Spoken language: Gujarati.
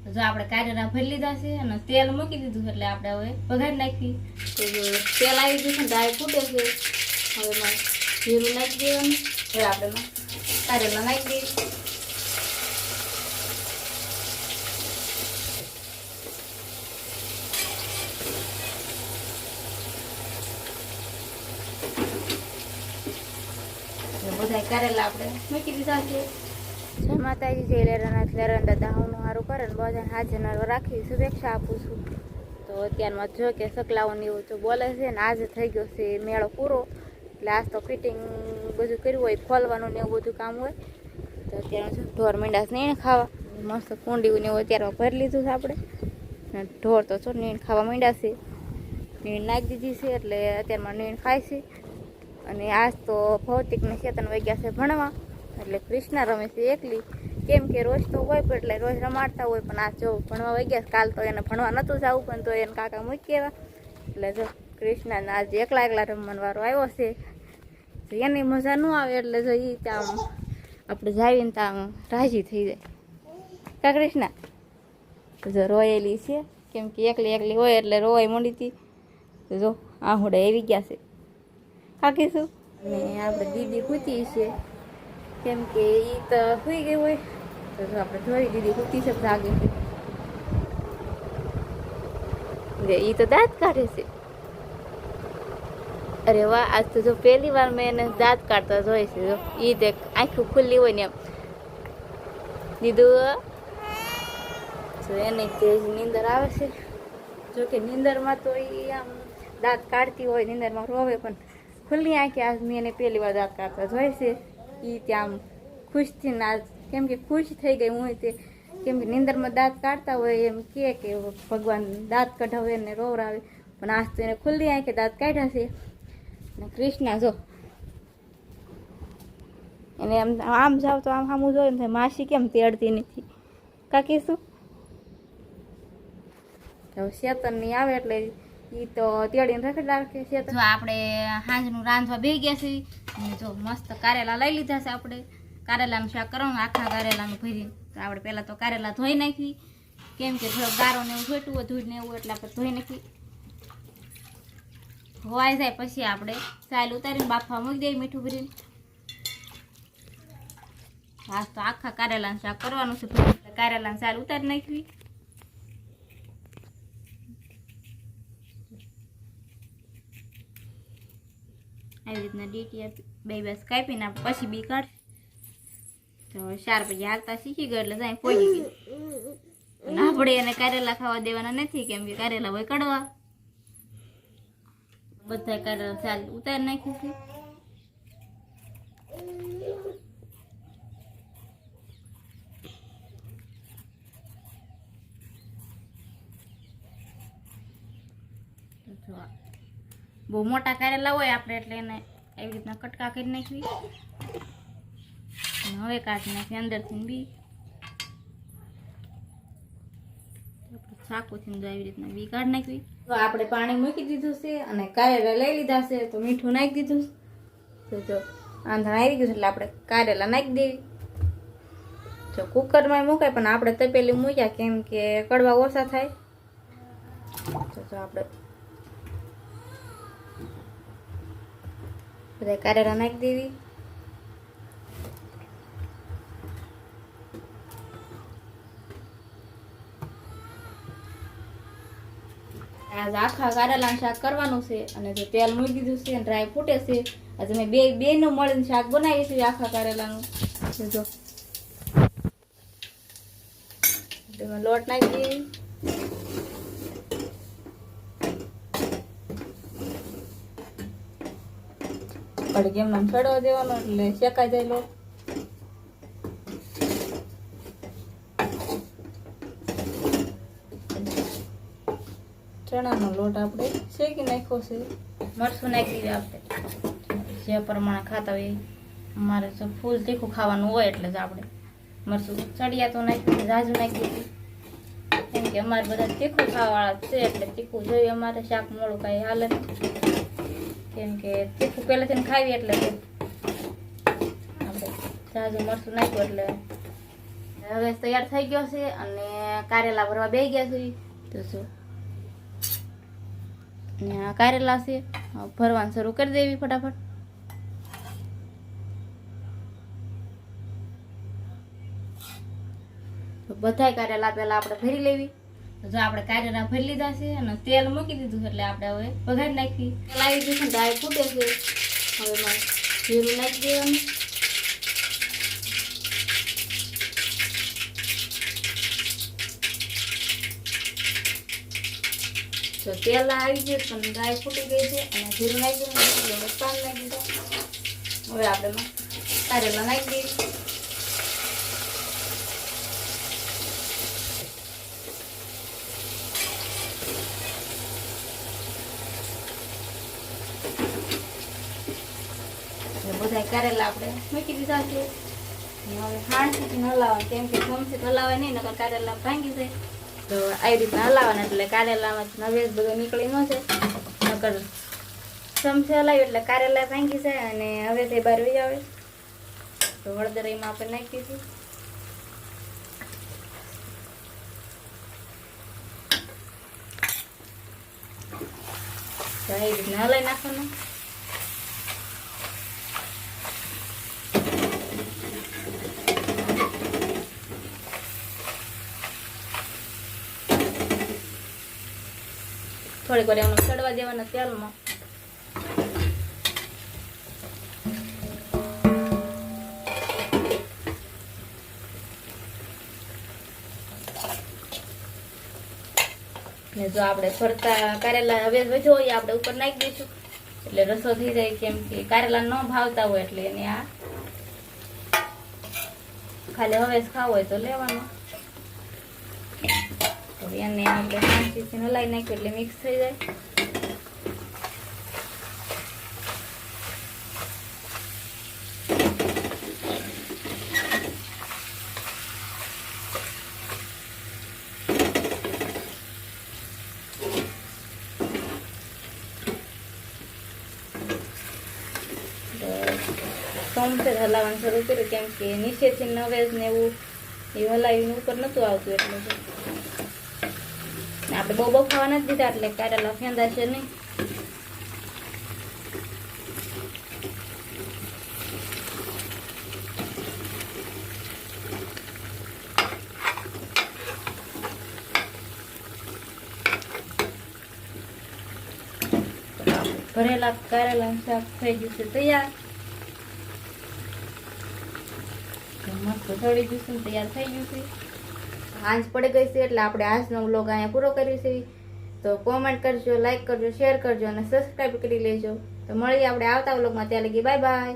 જો આપણે કારેલા ભરી લીધા છે અને તેલ મૂકી દીધું એટલે આપણે હવે વઘારી નાખી. તો તેલ આવી ગયું છે, દાળ ફૂટે છે. હવે એમાં જીરું નાખી દેવાનું. હવે આપણે એમાં કારેલા નાખી દઈએ. બધા કારેલા આપણે મૂકી દીધા છે. જય માતાજી, જય લેરાનાથ લેરાન દાદા હું સારું કરે ને બધાને હાજર રાખી શુભેચ્છા આપું છું. તો અત્યારમાં જો કે સકલાઓને એવું તો બોલે છે ને આજે થઈ ગયો છે મેળો પૂરો. એટલે આજ તો ફિટિંગ બધું કર્યું હોય, ખોલવાનું ને એવું બધું કામ હોય. તો અત્યારે ઢોર મીંડા નીણ ખાવા મસ્ત કુંડીયું ને એવું અત્યારમાં ભરી લીધું છે આપણે. ઢોર તો છો નીણ ખાવા માંડ્યા છે. નીણ નાખી દીધી છે એટલે અત્યારમાં નીણ ખાય છે. અને આજ તો ભૌતિક ને ચેતન વૈગ્યા છે ભણવા, એટલે કૃષ્ણા રમે છે એકલી. કેમ કે રોજ તો હોય પણ એટલે રોજ રમાડતા હોય, પણ આ જો ભણવા વહી ગયા. કાલ તો એને ભણવા નહોતું જવું પણ તો એને કાકા મૂકી આવ્યા. એટલે જો કૃષ્ણાને આજે એકલા એકલા રમવાનો વારો આવ્યો છે. એની મજા ન આવે એટલે જો એ ત્યાં આપણે જાવીને ત્યાં રાજી થઈ જાય કા કૃષ્ણા. તો જો રોયેલી છે, કેમ કે એકલી એકલી હોય એટલે રોવાઈ માંડી હતી. તો જો આહુડે આવી ગયા છે કાકીશું. અને આપણે દીદી ખૂતી છે, કેમ કે એ તો સુઈ ગઈ હોય. તો આપણે જોઈ દીદી ખૂતી છે જાગે છે. એ તો દાંત કાઢે છે. અરે વાહ, આજ તો જો પહેલી વાર મેં એને દાંત કાઢતા જોઈ છે. જો એ તે આંખું ખુલ્લી હોય ને એમ દીધું. તો એને તેજ નીંદર આવે છે. જો કે નીંદરમાં તો એ આમ દાંત કાઢતી હોય, નીંદરમાં રોવે પણ ખુલ્લી આંખે આજ મેં એને પહેલી વાર દાંત કાઢતા જોઈ છે. એ ત્યાં આમ ખુશથી ના, કેમ કે ખુશ થઈ ગઈ હું તે, કેમ કે નીંદરમાં દાંત કાઢતા હોય એમ કે ભગવાન દાંત કઢાવે ને રોવરાવે. પણ આજ તો એને ખુલ્લી આંખે દાંત કાઢ્યા છે. અને કૃષ્ણા જો એને આમ જાવ તો આમ સામું જોયું થાય માસી કેમ તેડતી નથી કાકી શું. શેતન ની આવે એટલે ઈ તો તેડીને રખડ રાખે છે. જો આપણે સાંજનું રાંધવા બેસી ગયા છે. જો મસ્ત કારેલા લઈ લીધા છે આપણે. કારેલાનું શાક કરવાનું, આખા કારેલાનું ભરીને. તો આપણે પહેલાં તો કારેલા ધોઈ નાખી, કેમ કે થોડો ગારો ને એવું છોટું હોય ધૂળ ને એવું, એટલે આપણે ધોઈ નાખી. ધોવાઈ જાય પછી આપણે ચાલ ઉતારીને બાફવા મૂકી દઈએ મીઠું ભરીને. આજ તો આખા કારેલાનું શાક કરવાનું છે. કારેલાનું ચાલ ઉતારી નાખવી. આવી રીતના ડીટી બે બસ કાપીને પછી બી કાઢ. તો 4 પછી હાલતા શીખી ગયો એટલે જાય પહોંચી ગઈ. અને આપણે એને કારેલા ખાવા દેવાના નથી, કેમ કે કારેલા હોય કડવા. બધા કારેલા ચાલ ઉતારી નાખીશું. બહુ મોટા કારેલા હોય આપણે એટલે એને એવી રીતના કટકા કરી નાખવી. હવે કાઢી નાખી અંદરથી બી ચાકુથી આવી રીતના બી કાઢી નાખવી. તો આપણે પાણી મૂકી દીધું છે અને કારેલા લઈ લીધા છે. તો મીઠું નાખી દીધું. તો જો આંધણ આવી ગયું એટલે આપણે કારેલા નાખી દેવી. જો કુકરમાં મૂકાય પણ આપણે તપેલી મૂક્યા, કેમ કે કડવા ઓછા થાય. તો આપણે બધા કારેલા નાખી દેવી. આજ આખા કારેલાનું શાક કરવાનું છે. અને જો તેલ મૂકી દીધું છે અને ડ્રાય ફૂટે છે. આજે મેં બે નું મળીને શાક બનાવી છે આખા કારેલાનું. જો તેમાં લોટ નાખી દેવી. કડી એમને છડવા દેવાનો એટલે શેકાઈ જાય લોટ. ચણાનો લોટ આપણે શેકી નાખ્યો છે. મરચું નાખી દઈએ આપણે જે પ્રમાણે ખાતા હોય. અમારે તો ફૂલ તીખું ખાવાનું હોય એટલે જ આપણે મરચું ચડિયા તો નાખી જાજુ નાખી દીધું, કેમ કે અમારે બધા તીખું ખાવાવાળા છે એટલે તીખું જોઈએ અમારે. શાક મોડું કાંઈ હાલે નહીં, કેમ કે તીખું પહેલાંથી ખાવી એટલે આપણે જાજુ મરચું નાખ્યું એટલે હવે તૈયાર થઈ ગયો છે અને કારેલા ભરવા બેસી ગયા છે તો જો ને આ કારેલા છે ભરવાનું શરૂ કરી દેવી ફટાફટ. તો બધાય કારેલા પહેલા આપણે ભરી લેવી. તો જો આપણે કારેલા ભરી લીધા છે અને તેલ મૂકી દીધું એટલે આપણે હવે વઘારી નાખી. તેલ આવી ગયું છે ને દાળ ફૂટે છે. હવે મારે જીરું નાખી દેવાનું. તો તેલ આવી ગયું પણ દાળ ફૂટી ગઈ છે અને જીરું નાખી દીધું, પાન નાખી દીધું. હવે આપણે કારેલા નાખી દઈએ. બધા કારેલા આપણે મૂકી દીધા છે. હવે હાણથી હલાવવાનું, કેમ કે ચમચી હલાવે નહીં નકર કારેલા ભાંગી જાય. તો આવી રીતના હલાવવાના એટલે કારેલામાં નવેજ બધું નીકળી ન જાય. નકર ચમચી હલાવી એટલે કારેલા ભાંગી જાય અને હવે તે બહાર વહી આવે. તો હળદર એમાં આપણે નાખી દઈશું. તો આવી રીતના હલાવી નાખવાનું. થોડીક વાર એમને ચડવા દેવાના તેલમાં. ને જો આપણે ફરતા કારેલા હવે વધ્યો હોય આપણે ઉપર નાખી દઈશું એટલે રસો થઈ જાય. કેમ કે કારેલા ન ભાવતા હોય એટલે એને આ ખાલી હવે ખાવો હોય તો લેવાનો. એને આપણે શાંતિથી હલાવી નાખ્યું એટલે મિક્સ થઈ જાય. ચમચે હલાવવાનું શરૂ કર્યું કેમ કે નીચેથી નવેજ ને એવું એ હલાવીને ઉપર નતું આવતું એટલે આપણે બહુ ખાવા નથી દીધા એટલે કારેલા ફેંદા છે નહીં. ભરેલા કારેલા શાક થઈ ગયું છે તૈયાર. મસ્ત સળી ગયું છે, તૈયાર થઈ ગયું છે. સાંજ પડી ગઈ છે એટલે આપણે આજનો વ્લોગ અહીંયા પૂરો કર્યો છે. તો કોમેન્ટ કરજો, લાઈક કરજો, શેર કરજો અને સબસ્ક્રાઈબ કરી લેજો. તો મળીએ આપણે આવતા વ્લોગમાં. ત્યાં લગી બાય બાય.